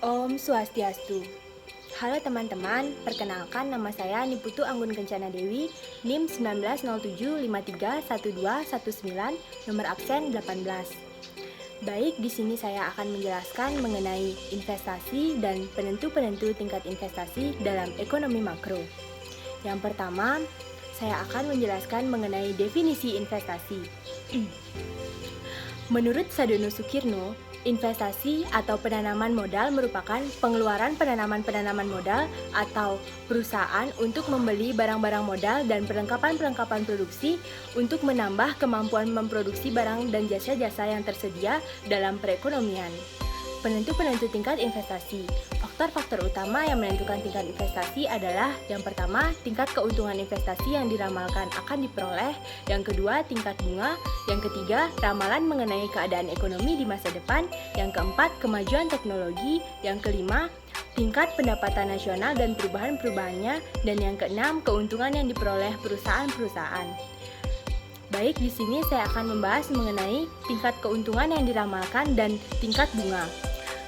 Om Swastiastu. Halo teman-teman, perkenalkan nama saya Niputu Anggun Kencana Dewi, NIM 1907531219, nomor absen 18. Baik, di sini saya akan menjelaskan mengenai investasi dan penentu-penentu tingkat investasi dalam ekonomi makro. Yang pertama, saya akan menjelaskan mengenai definisi investasi. Menurut Sadono Sukirno, investasi atau penanaman modal merupakan pengeluaran penanaman modal atau perusahaan untuk membeli barang-barang modal dan perlengkapan-perlengkapan produksi untuk menambah kemampuan memproduksi barang dan jasa-jasa yang tersedia dalam perekonomian. Penentu-penentu tingkat investasi. Faktor-faktor utama yang menentukan tingkat investasi adalah yang pertama, tingkat keuntungan investasi yang diramalkan akan diperoleh, yang kedua, tingkat bunga, yang ketiga, ramalan mengenai keadaan ekonomi di masa depan, yang keempat, kemajuan teknologi, yang kelima, tingkat pendapatan nasional dan perubahan-perubahannya, dan yang keenam, keuntungan yang diperoleh perusahaan-perusahaan. Baik, di sini saya akan membahas mengenai tingkat keuntungan yang diramalkan dan tingkat bunga.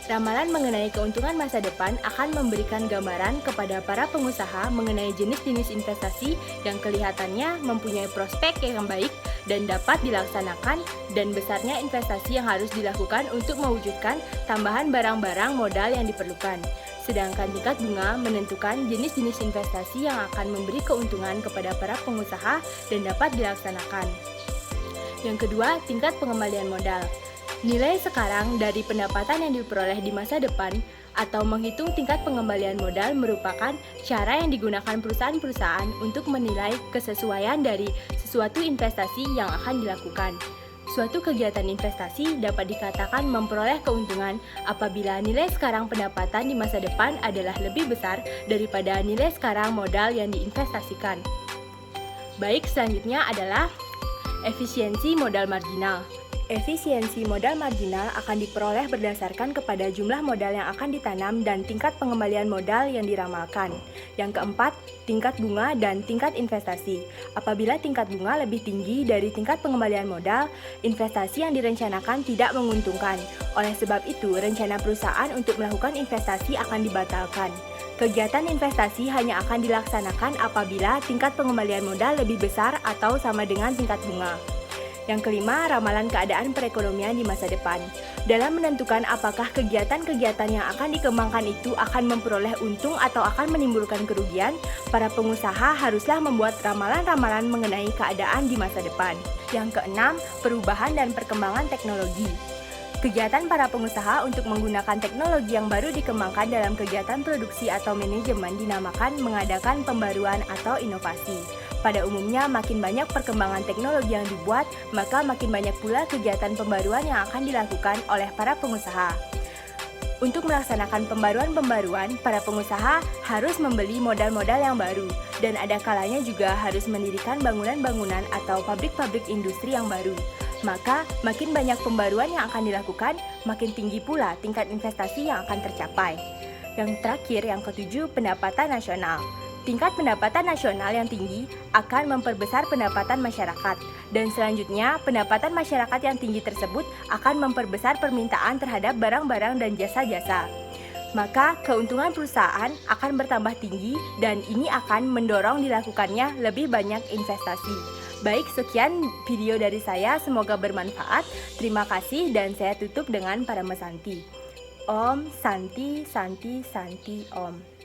Ramalan mengenai keuntungan masa depan akan memberikan gambaran kepada para pengusaha mengenai jenis-jenis investasi yang kelihatannya mempunyai prospek yang baik dan dapat dilaksanakan, dan besarnya investasi yang harus dilakukan untuk mewujudkan tambahan barang-barang modal yang diperlukan. Sedangkan tingkat bunga menentukan jenis-jenis investasi yang akan memberi keuntungan kepada para pengusaha dan dapat dilaksanakan. Yang kedua, tingkat pengembalian modal. Nilai sekarang dari pendapatan yang diperoleh di masa depan atau menghitung tingkat pengembalian modal merupakan cara yang digunakan perusahaan-perusahaan untuk menilai kesesuaian dari sesuatu investasi yang akan dilakukan. Suatu kegiatan investasi dapat dikatakan memperoleh keuntungan apabila nilai sekarang pendapatan di masa depan adalah lebih besar daripada nilai sekarang modal yang diinvestasikan. Baik, selanjutnya adalah efisiensi modal marginal. Efisiensi modal marginal akan diperoleh berdasarkan kepada jumlah modal yang akan ditanam dan tingkat pengembalian modal yang diramalkan. Yang keempat, tingkat bunga dan tingkat investasi. Apabila tingkat bunga lebih tinggi dari tingkat pengembalian modal, investasi yang direncanakan tidak menguntungkan. Oleh sebab itu, rencana perusahaan untuk melakukan investasi akan dibatalkan. Kegiatan investasi hanya akan dilaksanakan apabila tingkat pengembalian modal lebih besar atau sama dengan tingkat bunga. Yang kelima, ramalan keadaan perekonomian di masa depan. Dalam menentukan apakah kegiatan-kegiatan yang akan dikembangkan itu akan memperoleh untung atau akan menimbulkan kerugian, para pengusaha haruslah membuat ramalan-ramalan mengenai keadaan di masa depan. Yang keenam, perubahan dan perkembangan teknologi. Kegiatan para pengusaha untuk menggunakan teknologi yang baru dikembangkan dalam kegiatan produksi atau manajemen dinamakan mengadakan pembaruan atau inovasi. Pada umumnya, makin banyak perkembangan teknologi yang dibuat, maka makin banyak pula kegiatan pembaruan yang akan dilakukan oleh para pengusaha. Untuk melaksanakan pembaruan-pembaruan, para pengusaha harus membeli modal-modal yang baru, dan ada kalanya juga harus mendirikan bangunan-bangunan atau pabrik-pabrik industri yang baru. Maka, makin banyak pembaruan yang akan dilakukan, makin tinggi pula tingkat investasi yang akan tercapai. Yang terakhir, yang ketujuh, pendapatan nasional. Tingkat pendapatan nasional yang tinggi akan memperbesar pendapatan masyarakat, dan selanjutnya pendapatan masyarakat yang tinggi tersebut akan memperbesar permintaan terhadap barang-barang dan jasa-jasa. Maka keuntungan perusahaan akan bertambah tinggi dan ini akan mendorong dilakukannya lebih banyak investasi. Baik, sekian video dari saya, semoga bermanfaat. Terima kasih dan saya tutup dengan Parama Santi. Om Santi Santi Santi Om.